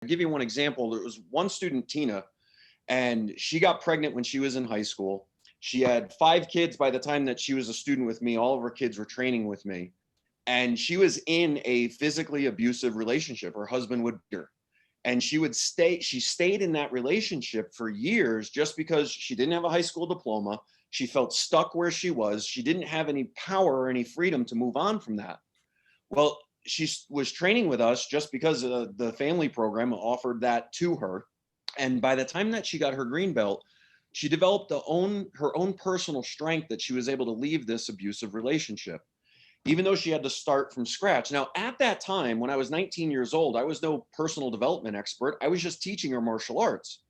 I'll give you one example. There was one student, Tina, and she got pregnant when she was in high school. She had 5 kids by the time that she was a student with me. All of her kids were training with me. And she was in a physically abusive relationship. Her husband would beat her. And she stayed in that relationship for years just because she didn't have a high school diploma. She felt stuck where she was. She didn't have any power or any freedom to move on from that. Well, she was training with us just because the family program offered that to her. And by the time that she got her green belt, she developed her own personal strength that she was able to leave this abusive relationship, even though she had to start from scratch. Now, at that time, when I was 19 years old, I was no personal development expert. I was just teaching her martial arts.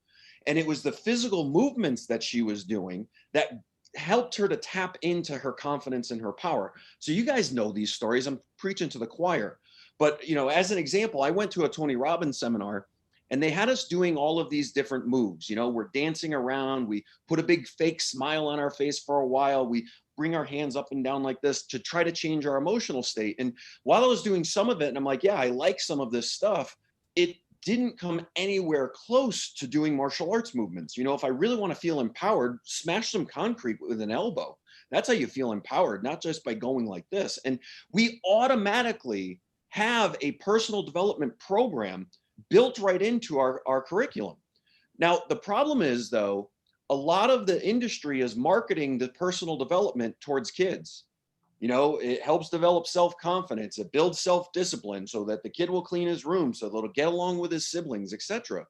And it was the physical movements that she was doing that helped her to tap into her confidence and her power. So you guys know these stories. I'm preaching to the choir. But, as an example, I went to a Tony Robbins seminar and they had us doing all of these different moves. We're dancing around. We put a big fake smile on our face for a while. We bring our hands up and down like this to try to change our emotional state. And while I was doing some of it, and I'm like, yeah, I like some of this stuff, it didn't come anywhere close to doing martial arts movements. If I really want to feel empowered, smash some concrete with an elbow. That's how you feel empowered, not just by going like this. And we automatically have a personal development program built right into our curriculum. Now, the problem is, though, a lot of the industry is marketing the personal development towards kids. It helps develop self-confidence. It builds self-discipline so that the kid will clean his room, so that he'll get along with his siblings, etc.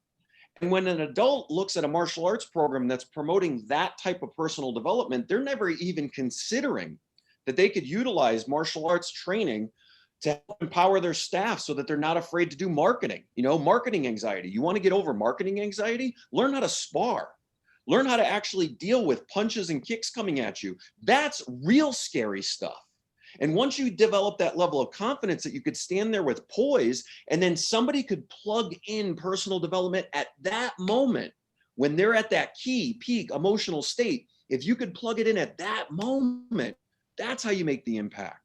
And when an adult looks at a martial arts program that's promoting that type of personal development, they're never even considering that they could utilize martial arts training to help empower their staff so that they're not afraid to do marketing. Marketing anxiety. You want to get over marketing anxiety? Learn how to spar. Learn how to actually deal with punches and kicks coming at you. That's real scary stuff. And once you develop that level of confidence that you could stand there with poise, and then somebody could plug in personal development at that moment when they're at that key peak emotional state, if you could plug it in at that moment, that's how you make the impact.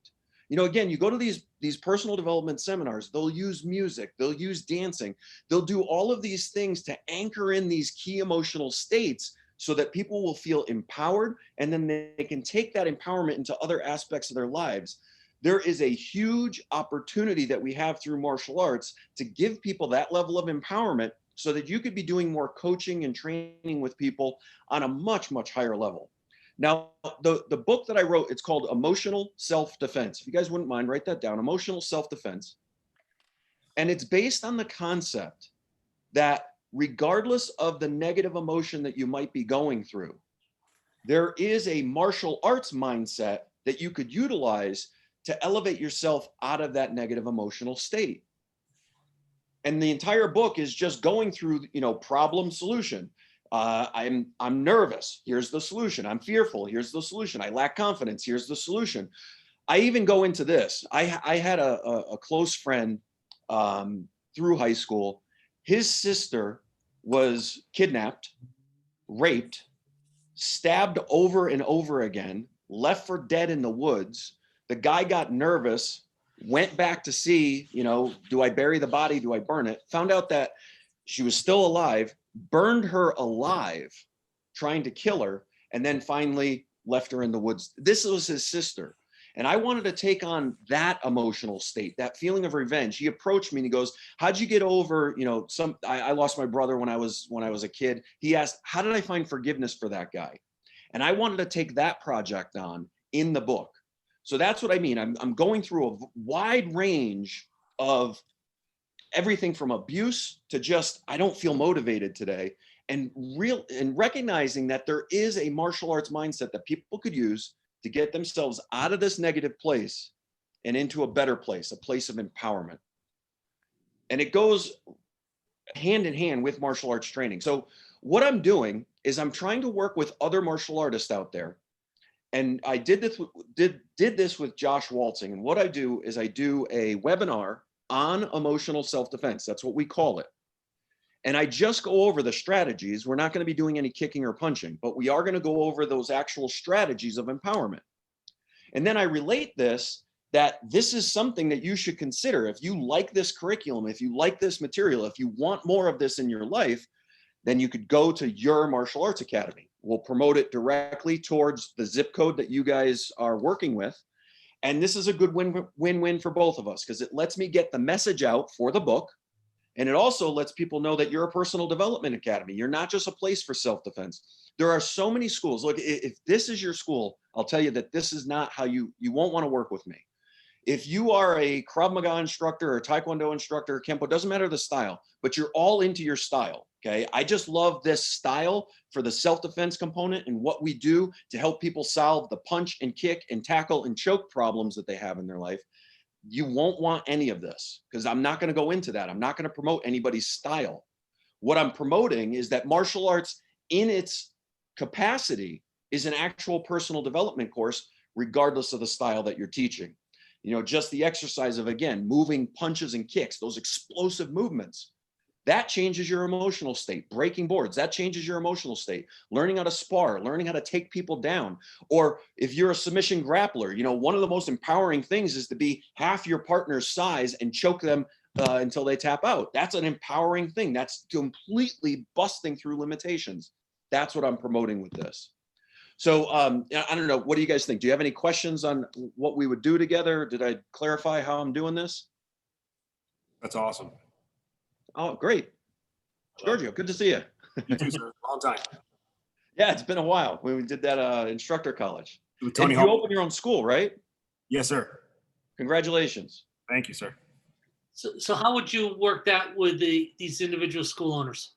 Again, you go to these personal development seminars, they'll use music, they'll use dancing, they'll do all of these things to anchor in these key emotional states so that people will feel empowered, and then they can take that empowerment into other aspects of their lives. There is a huge opportunity that we have through martial arts to give people that level of empowerment so that you could be doing more coaching and training with people on a much, much higher level. Now, the book that I wrote, it's called Emotional Self-Defense. If you guys wouldn't mind, write that down, Emotional Self-Defense. And it's based on the concept that regardless of the negative emotion that you might be going through, there is a martial arts mindset that you could utilize to elevate yourself out of that negative emotional state. And the entire book is just going through, problem solution. I'm nervous. Here's the solution. I'm fearful. Here's the solution. I lack confidence. Here's the solution. I even go into this. I had a close friend through high school. His sister was kidnapped, raped, stabbed over and over again, left for dead in the woods. The guy got nervous, went back to see, do I bury the body? Do I burn it? Found out that she was still alive, burned her alive, trying to kill her, and then finally left her in the woods. This was his sister. And I wanted to take on that emotional state, that feeling of revenge. He approached me and he goes, how'd you get over, I lost my brother when I was a kid. He asked, how did I find forgiveness for that guy? And I wanted to take that project on in the book. So that's what I mean. I'm going through a wide range of everything from abuse to just, I don't feel motivated today, and recognizing that there is a martial arts mindset that people could use to get themselves out of this negative place and into a better place, a place of empowerment. And it goes hand in hand with martial arts training. So what I'm doing is I'm trying to work with other martial artists out there. And I did this with Josh Waltzing. And what I do is I do a webinar on emotional self-defense. That's what we call it. And I just go over the strategies. We're not going to be doing any kicking or punching, but we are going to go over those actual strategies of empowerment. And then I relate this that this is something that you should consider. If you like this curriculum, if you like this material, if you want more of this in your life, then you could go to your martial arts academy. We'll promote it directly towards the zip code that you guys are working with. And this is a good win-win for both of us, because it lets me get the message out for the book. And it also lets people know that you're a personal development academy. You're not just a place for self-defense. There are so many schools. Look, if this is your school, I'll tell you that this is not how you won't want to work with me. If you are a Krav Maga instructor or Taekwondo instructor or Kempo, doesn't matter the style, but you're all into your style, okay? I just love this style for the self-defense component and what we do to help people solve the punch and kick and tackle and choke problems that they have in their life. You won't want any of this, because I'm not going to go into that. I'm not going to promote anybody's style. What I'm promoting is that martial arts in its capacity is an actual personal development course, regardless of the style that you're teaching. You know, just the exercise of, again, moving punches and kicks, those explosive movements, that changes your emotional state. Breaking boards, that changes your emotional state. Learning how to spar, learning how to take people down. Or if you're a submission grappler, you know, one of the most empowering things is to be half your partner's size and choke them until they tap out. That's an empowering thing. That's completely busting through limitations. That's what I'm promoting with this. So I don't know, what do you guys think? Do you have any questions on what we would do together? Did I clarify how I'm doing this? That's awesome. Oh, great. Giorgio, good to see you. You too, sir. Long time. Yeah, it's been a while when we did that instructor college. With Tony and you opened your own school, right? Yes, sir. Congratulations. Thank you, sir. So how would you work that with these individual school owners?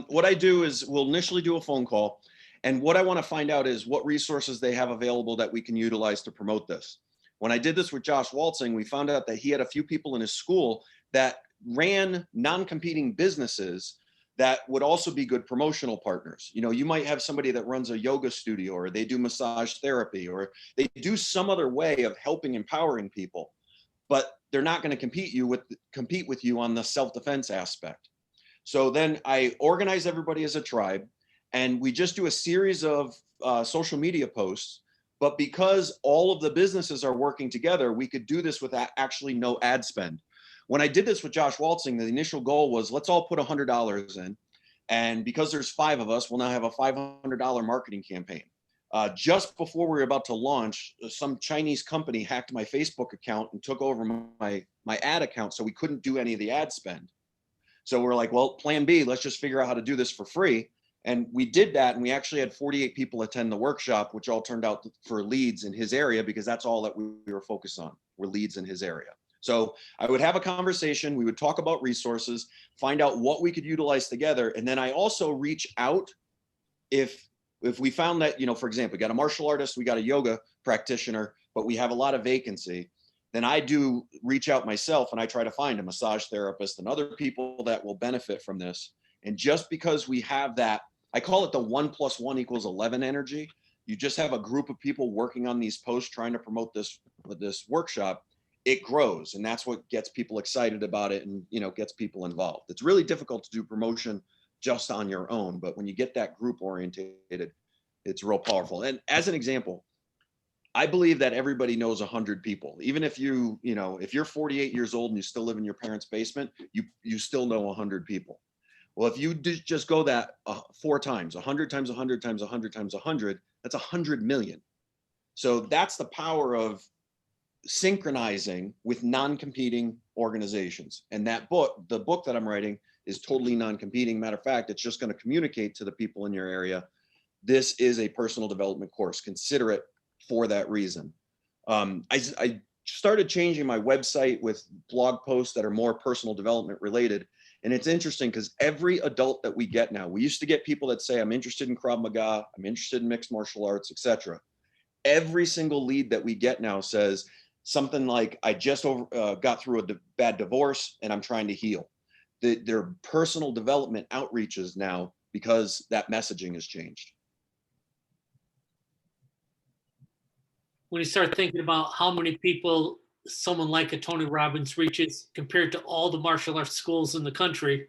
What I do is we'll initially do a phone call. And what I want to find out is what resources they have available that we can utilize to promote this. When I did this with Josh Waltzing, we found out that he had a few people in his school that ran non-competing businesses that would also be good promotional partners. You know, you might have somebody that runs a yoga studio, or they do massage therapy, or they do some other way of helping, empowering people, but they're not going to compete with you on the self-defense aspect. So then I organize everybody as a tribe, and we just do a series of social media posts. But because all of the businesses are working together, we could do this with actually no ad spend. When I did this with Josh Waltzing, the initial goal was, let's all put $100 in. And because there's 5 of us, we'll now have a $500 marketing campaign. Just before we were about to launch, some Chinese company hacked my Facebook account and took over my ad account, so we couldn't do any of the ad spend. So we're like, well, plan B, let's just figure out how to do this for free. And we did that, and we actually had 48 people attend the workshop, which all turned out for leads in his area, because that's all that we were focused on, were leads in his area. So I would have a conversation, we would talk about resources, find out what we could utilize together. And then I also reach out if we found that, you know, for example, we got a martial artist, we got a yoga practitioner, but we have a lot of vacancy, then I do reach out myself and I try to find a massage therapist and other people that will benefit from this. And just because we have that, I call it the 1 + 1 = 11 energy. You just have a group of people working on these posts trying to promote this workshop. It grows, and that's what gets people excited about it, and, you know, gets people involved. It's really difficult to do promotion just on your own, but when you get that group orientated, it's real powerful. And as an example, I believe that everybody knows 100 people. Even if if you're 48 years old and you still live in your parents' basement, you still know 100 people. Well, if you just go that 4 times, 100 times 100 times 100 times 100, that's 100 million. So that's the power of synchronizing with non-competing organizations. And the book that I'm writing is totally non-competing. Matter of fact, it's just going to communicate to the people in your area, this is a personal development course. Consider it for that reason. I started changing my website with blog posts that are more personal development related. And it's interesting because every adult that we get now, we used to get people that say, I'm interested in Krav Maga, I'm interested in mixed martial arts, etc. Every single lead that we get now says something like, I just got through a bad divorce and I'm trying to heal. Their personal development outreaches now because that messaging has changed. When you start thinking about how many people someone like a Tony Robbins reaches compared to all the martial arts schools in the country,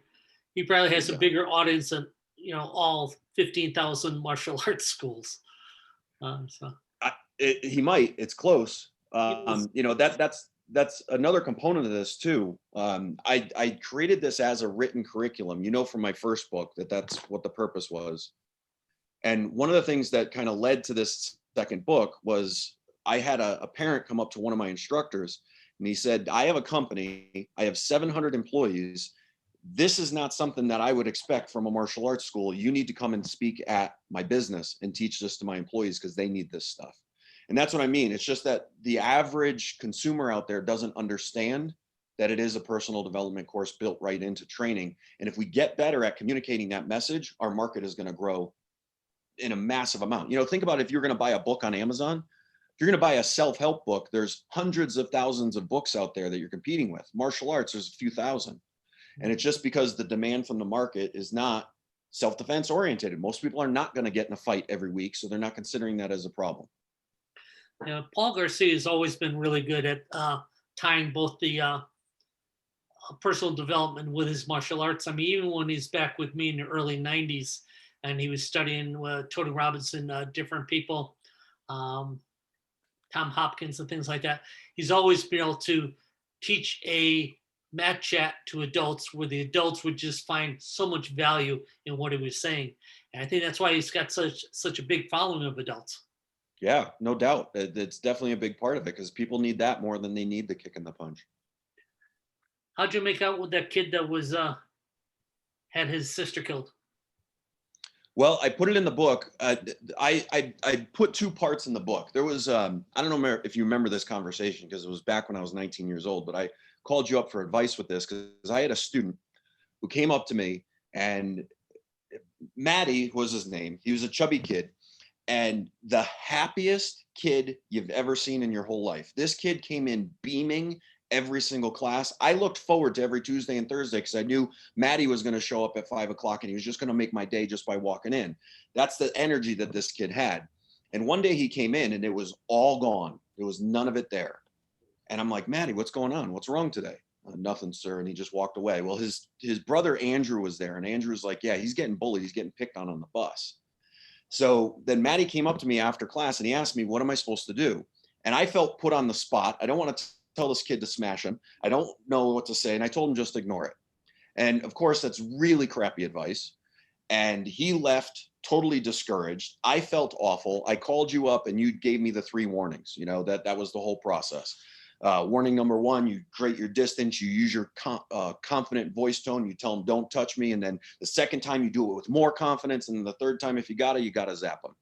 he probably has a bigger audience than, you know, all 15,000 martial arts schools. He might. It's close. That's another component of this too. I created this as a written curriculum, from my first book, that's what the purpose was. And one of the things that kind of led to this second book was I had a parent come up to one of my instructors and he said, I have a company, I have 700 employees. This is not something that I would expect from a martial arts school. You need to come and speak at my business and teach this to my employees because they need this stuff. And that's what I mean. It's just that the average consumer out there doesn't understand that it is a personal development course built right into training. And if we get better at communicating that message, our market is going to grow in a massive amount. Think about if you're going to buy a book on Amazon, if you're going to buy a self-help book, there's hundreds of thousands of books out there that you're competing with. Martial arts, there's a few thousand. And it's just because the demand from the market is not self-defense oriented. Most people are not going to get in a fight every week, so they're not considering that as a problem. Yeah, Paul Garcia has always been really good at tying both the personal development with his martial arts. I mean, even when he's back with me in the early 90s and he was studying Tony Robinson, different people, Tom Hopkins and things like that, he's always been able to teach a mat chat to adults where the adults would just find so much value in what he was saying. And I think that's why he's got such a big following of adults. Yeah, no doubt. It's definitely a big part of it because people need that more than they need the kick and the punch. How'd you make out with that kid that was had his sister killed? Well, I put it in the book. I put two parts in the book. There was I don't know if you remember this conversation because it was back when I was 19 years old, but I called you up for advice with this because I had a student who came up to me, and Matty was his name. He was a chubby kid and the happiest kid you've ever seen in your whole life. This kid came in beaming every single class. I looked forward to every Tuesday and Thursday because I knew Matty was going to show up at 5 o'clock and he was just going to make my day just by walking in. That's the energy that this kid had. And one day he came in and it was all gone. There was none of it there. And I'm like, Matty, what's going on? What's wrong today? Nothing, sir. And he just walked away. Well, his brother Andrew was there, and Andrew's like, yeah, he's getting bullied. He's getting picked on the bus. So then Matty came up to me after class and he asked me, what am I supposed to do? And I felt put on the spot. I don't want to tell this kid to smash him. I don't know what to say. And I told him just ignore it. And of course, that's really crappy advice. And he left totally discouraged. I felt awful. I called you up and you gave me the 3 warnings. That was the whole process. Warning number 1, you create your distance, you use your confident voice tone, you tell them don't touch me, and then the second time you do it with more confidence, and the third time if you gotta zap them.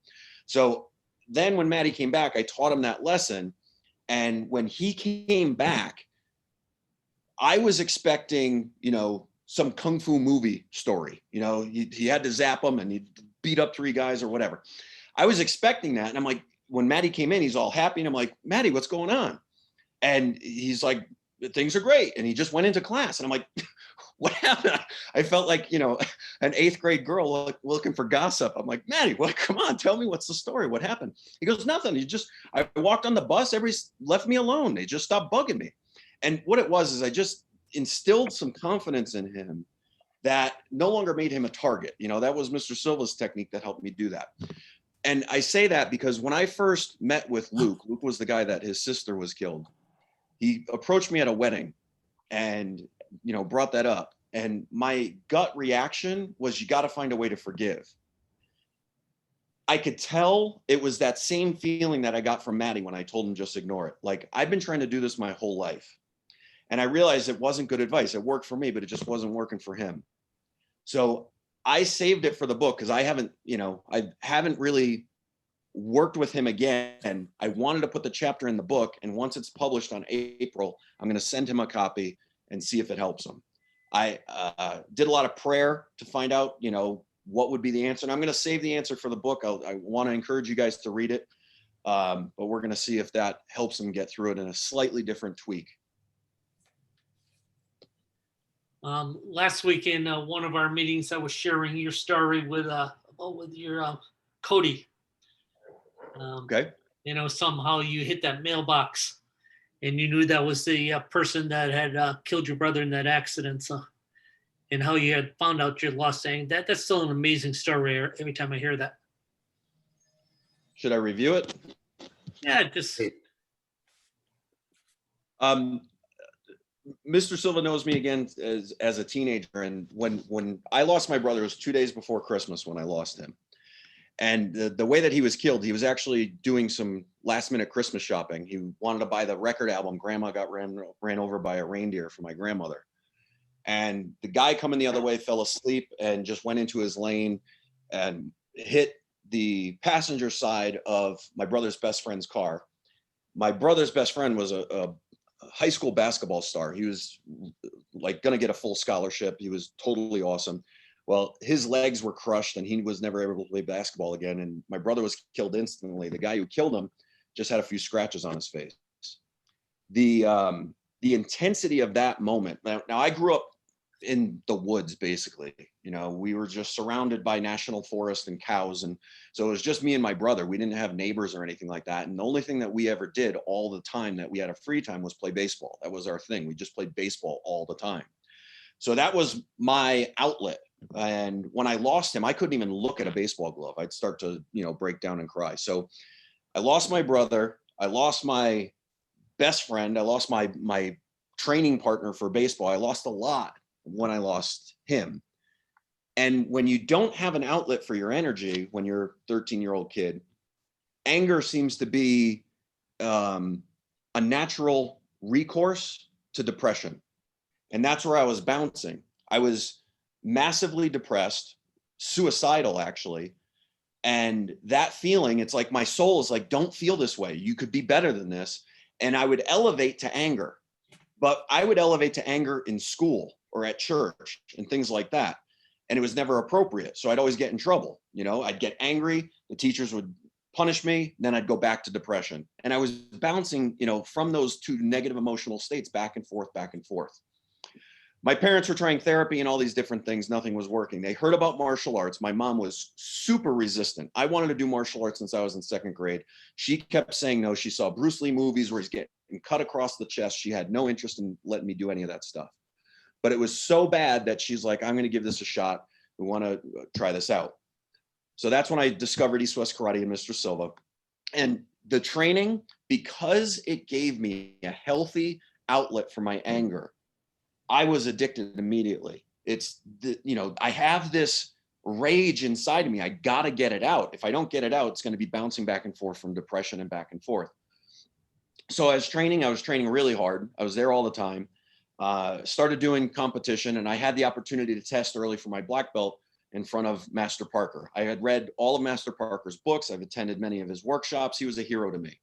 So then when Matty came back, I taught him that lesson, and when he came back, I was expecting some kung fu movie story. He had to zap them and he beat up 3 guys or whatever. I was expecting that, and I'm like, when Matty came in, he's all happy, and I'm like, Matty, what's going on? And he's like, things are great. And he just went into class. And I'm like, what happened? I felt like, an 8th grade girl looking for gossip. I'm like, Matty, come on, tell me what's the story. What happened? He goes, nothing. I walked on the bus. Everybody left me alone. They just stopped bugging me. And what it was is I just instilled some confidence in him that no longer made him a target. That was Mr. Silva's technique that helped me do that. And I say that because when I first met with Luke was the guy that his sister was killed. He approached me at a wedding and, brought that up. And my gut reaction was, you got to find a way to forgive. I could tell it was that same feeling that I got from Matty when I told him just ignore it. Like, I've been trying to do this my whole life. And I realized it wasn't good advice. It worked for me, but it just wasn't working for him. So I saved it for the book because I haven't really worked with him again. I wanted to put the chapter in the book, and once it's published on April, I'm going to send him a copy and see if it helps him. I did a lot of prayer to find out, what would be the answer, and I'm going to save the answer for the book. I want to encourage you guys to read it, but we're going to see if that helps him get through it in a slightly different tweak. Last week in one of our meetings, I was sharing your story with your Cody. Okay. Somehow you hit that mailbox and you knew that was the person that had killed your brother in that accident. So, and how you had found out your lost, saying that's still an amazing story every time I hear that. Should I review it? Yeah, just Um, Mr. Silva knows me again as a teenager, and when I lost my brother, it was 2 days before Christmas when I lost him. And the way that he was killed, he was actually doing some last minute Christmas shopping. He wanted to buy the record album. Grandma got ran over by a reindeer for my grandmother. And the guy coming the other way fell asleep and just went into his lane and hit the passenger side of my brother's best friend's car. My brother's best friend was a high school basketball star. He was like going to get a full scholarship. He was totally awesome. Well, his legs were crushed and he was never able to play basketball again. And my brother was killed instantly. The guy who killed him just had a few scratches on his face. The intensity of that moment. Now I grew up in the woods, basically. You know, we were just surrounded by national forest and cows. And so it was just me and my brother. We didn't have neighbors or anything like that. And the only thing that we ever did all the time that we had a free time was play baseball. That was our thing. We just played baseball all the time. So that was my outlet. And when I lost him, I couldn't even look at a baseball glove. I'd start to, break down and cry. So I lost my brother. I lost my best friend. I lost my training partner for baseball. I lost a lot when I lost him. And when you don't have an outlet for your energy, when you're a 13-year-old kid, anger seems to be a natural recourse to depression. And that's where I was bouncing. I was massively depressed, suicidal, actually. And that feeling, it's like my soul is like, don't feel this way. You could be better than this. And I would elevate to anger, but I would elevate to anger in school or at church and things like that. And it was never appropriate. So I'd always get in trouble. I'd get angry. The teachers would punish me. Then I'd go back to depression. And I was bouncing, from those two negative emotional states back and forth, back and forth. My parents were trying therapy and all these different things. Nothing was working. They heard about martial arts. My mom was super resistant. I wanted to do martial arts since I was in second grade. She kept saying no. She saw Bruce Lee movies where he's getting cut across the chest. She had no interest in letting me do any of that stuff. But it was so bad that she's like, I'm going to give this a shot. We want to try this out. So that's when I discovered East West Karate and Mr. Silva. And the training, because it gave me a healthy outlet for my anger, I was addicted immediately. I have this rage inside of me. I got to get it out. If I don't get it out, it's going to be bouncing back and forth from depression and back and forth. So I was training really hard. I was there all the time. Started doing competition, and I had the opportunity to test early for my black belt in front of Master Parker. I had read all of Master Parker's books. I've attended many of his workshops. He was a hero to me.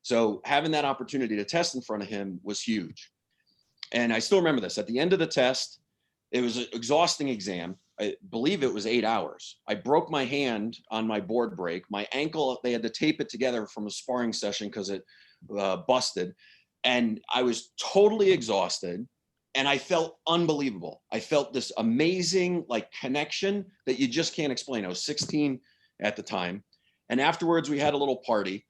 So having that opportunity to test in front of him was huge. And I still remember this. At the end of the test, it was an exhausting exam. I believe it was 8 hours. I broke my hand on my board break. My ankle, they had to tape it together from a sparring session because it busted. And I was totally exhausted. And I felt unbelievable. I felt this amazing connection that you just can't explain. I was 16 at the time. And afterwards, we had a little party.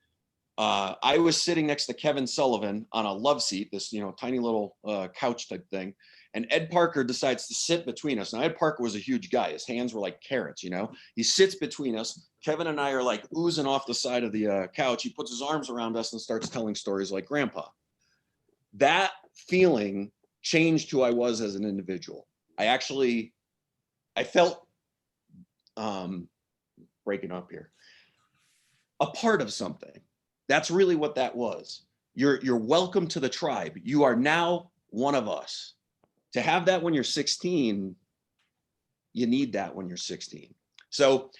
I was sitting next to Kevin Sullivan on a love seat, this tiny little couch type thing, and Ed Parker decides to sit between us. Now Ed Parker was a huge guy; his hands were like carrots. He sits between us. Kevin and I are like oozing off the side of the couch. He puts his arms around us and starts telling stories like Grandpa. That feeling changed who I was as an individual. I felt breaking up here, a part of something. That's really what that was. You're welcome to the tribe. You are now one of us. To have that when you're 16, you need that when you're 16. So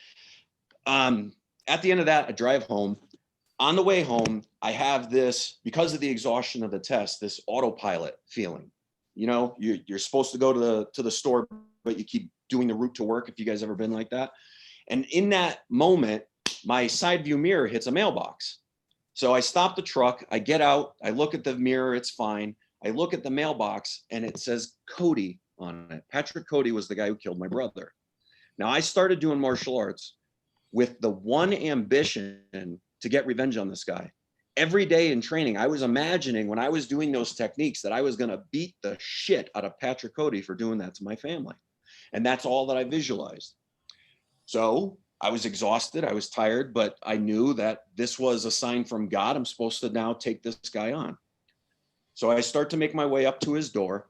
at the end of that, I drive home. On the way home, I have this, because of the exhaustion of the test, this autopilot feeling. You're supposed to go to the store, but you keep doing the route to work, if you guys ever been like that. And in that moment, my side view mirror hits a mailbox. So I stop the truck, I get out, I look at the mirror, it's fine. I look at the mailbox and it says Cody on it. Patrick Cody was the guy who killed my brother. Now I started doing martial arts with the one ambition to get revenge on this guy. Every day in training, I was imagining when I was doing those techniques that I was going to beat the shit out of Patrick Cody for doing that to my family. And that's all that I visualized. So I was exhausted, I was tired, but I knew that this was a sign from God. I'm supposed to now take this guy on. So I start to make my way up to his door.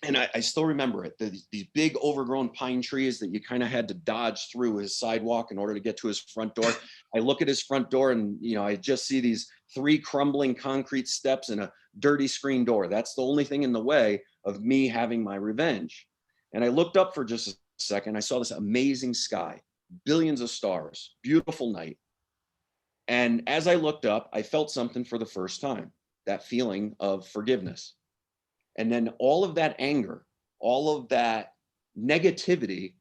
And I still remember it. These big overgrown pine trees that you kind of had to dodge through his sidewalk in order to get to his front door. I look at his front door and, I just see these 3 crumbling concrete steps and a dirty screen door. That's the only thing in the way of me having my revenge. And I looked up for just a second. I saw this amazing sky, billions of stars, beautiful night. And as I looked up, I felt something for the first time, that feeling of forgiveness. And then all of that anger, all of that negativity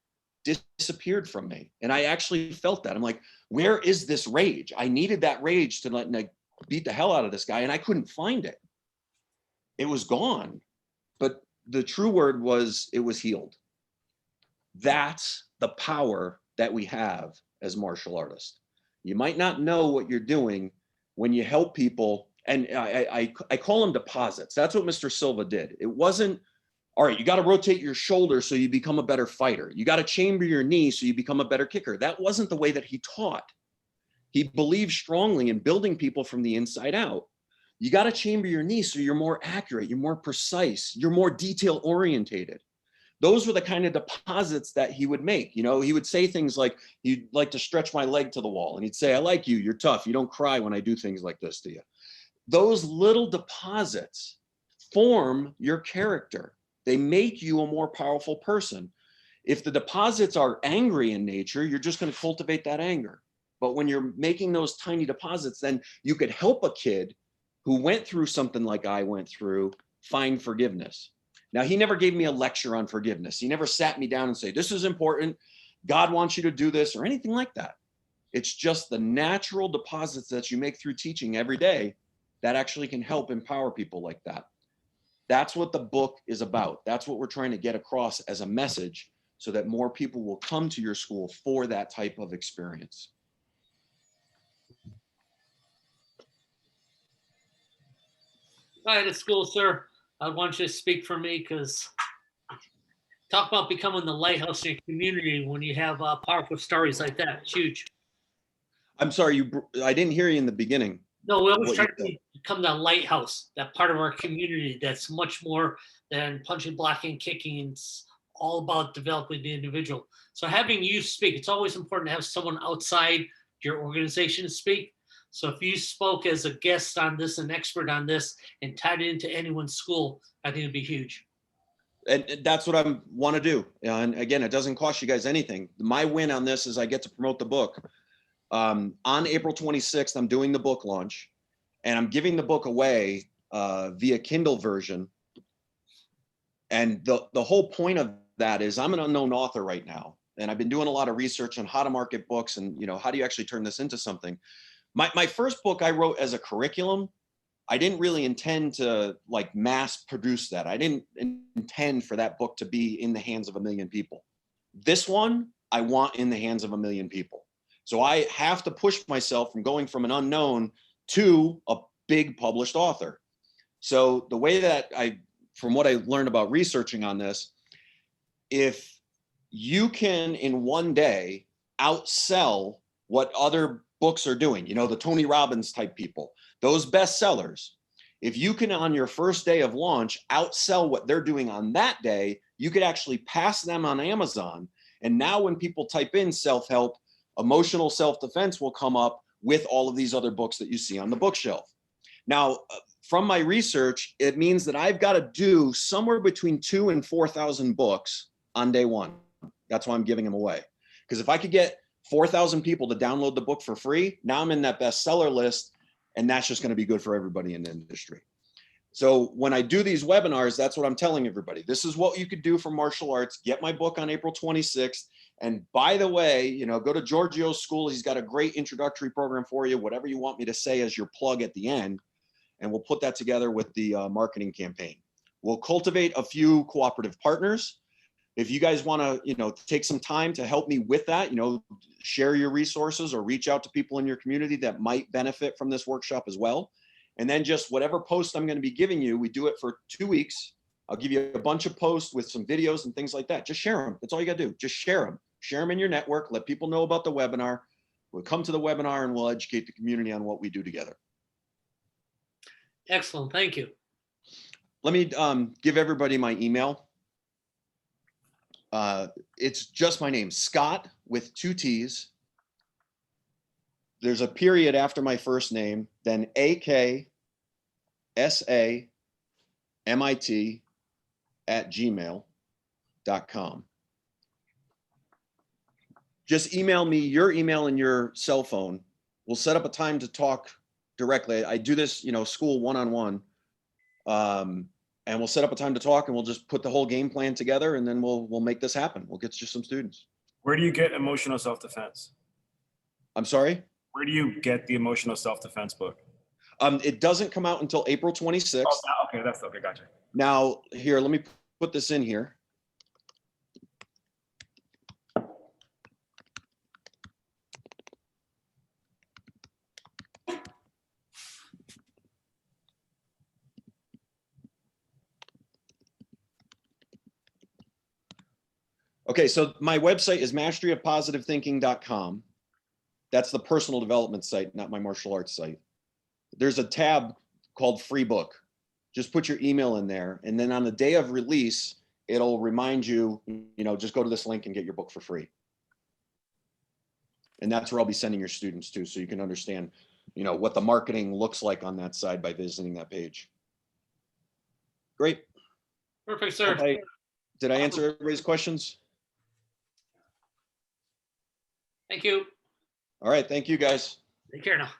disappeared from me. And I actually felt that. I'm like, where is this rage? I needed that rage to like beat the hell out of this guy, and I couldn't find it. It was gone. But the true word was, it was healed. That's the power that we have as martial artists. You might not know what you're doing when you help people. And I call them deposits. That's what Mr. Silva did. It wasn't, all right, you got to rotate your shoulder so you become a better fighter. You got to chamber your knee so you become a better kicker. That wasn't the way that he taught. He believed strongly in building people from the inside out. You got to chamber your knee so you're more accurate, you're more precise, you're more detail orientated. Those were the kind of deposits that he would make. He would say things like, you'd like to stretch my leg to the wall. And he'd say, I like you, you're tough. You don't cry when I do things like this to you. Those little deposits form your character. They make you a more powerful person. If the deposits are angry in nature, you're just going to cultivate that anger. But when you're making those tiny deposits, then you could help a kid who went through something like I went through find forgiveness. Now, he never gave me a lecture on forgiveness. He never sat me down and said, this is important. God wants you to do this or anything like that. It's just the natural deposits that you make through teaching every day that actually can help empower people like that. That's what the book is about. That's what we're trying to get across as a message so that more people will come to your school for that type of experience. If I had a school, sir, I want you to speak for me, because talk about becoming the lighthouse in your community when you have powerful stories like that. It's huge. I'm sorry, I didn't hear you in the beginning. No, we always try to become that lighthouse, that part of our community that's much more than punching, blocking, kicking. It's all about developing the individual. So having you speak, it's always important to have someone outside your organization to speak. So if you spoke as a guest on this, an expert on this, and tied it into anyone's school, I think it'd be huge. And that's what I want to do. And again, it doesn't cost you guys anything. My win on this is I get to promote the book. On April 26th, I'm doing the book launch, and I'm giving the book away via Kindle version. And the whole point of that is I'm an unknown author right now, and I've been doing a lot of research on how to market books and how do you actually turn this into something. My first book I wrote as a curriculum. I didn't really intend to like mass produce that. I didn't intend for that book to be in the hands of 1 million people. This one I want in the hands of 1 million people. So I have to push myself from going from an unknown to a big published author. So the way that from what I learned about researching on this, if you can in one day outsell what other books are doing, the Tony Robbins type people, those bestsellers, if you can on your first day of launch outsell what they're doing on that day, you could actually pass them on Amazon. And now when people type in self-help, emotional self-defense will come up with all of these other books that you see on the bookshelf. Now, from my research, it means that I've got to do somewhere between 2,000 and 4,000 books on day one. That's why I'm giving them away. Because if I could get 4,000 people to download the book for free, now I'm in that bestseller list, and that's just going to be good for everybody in the industry. So when I do these webinars, that's what I'm telling everybody. This is what you could do for martial arts. Get my book on April 26th. And by the way, go to Giorgio's school. He's got a great introductory program for you, whatever you want me to say as your plug at the end. And we'll put that together with the marketing campaign. We'll cultivate a few cooperative partners. If you guys want to, take some time to help me with that, share your resources or reach out to people in your community that might benefit from this workshop as well. And then just whatever post I'm going to be giving you, we do it for 2 weeks. I'll give you a bunch of posts with some videos and things like that. Just share them. That's all you got to do. Just share them. Share them in your network. Let people know about the webinar. We'll come to the webinar and we'll educate the community on what we do together. Excellent. Thank you. let me give everybody my email. It's just my name, Scott with 2 T's. There's a period after my first name, then AKSAMIT@gmail.com. Just email me your email and your cell phone. We'll set up a time to talk directly. I do this, school one-on-one. And we'll set up a time to talk, and we'll just put the whole game plan together, and then we'll make this happen. We'll get you some students. Where do you get emotional self-defense? I'm sorry? Where do you get the emotional self-defense book? It doesn't come out until April 26th. Oh, okay, that's okay. Gotcha. Now, here, let me put this in here. Okay, so my website is masteryofpositive-thinking.com. That's the personal development site, not my martial arts site. There's a tab called free book. Just put your email in there, and then on the day of release, it'll remind you, just go to this link and get your book for free. And that's where I'll be sending your students to, so you can understand, what the marketing looks like on that side by visiting that page. Great. Perfect, sir. Did I answer everybody's questions? Thank you. All right, thank you guys. Take care now.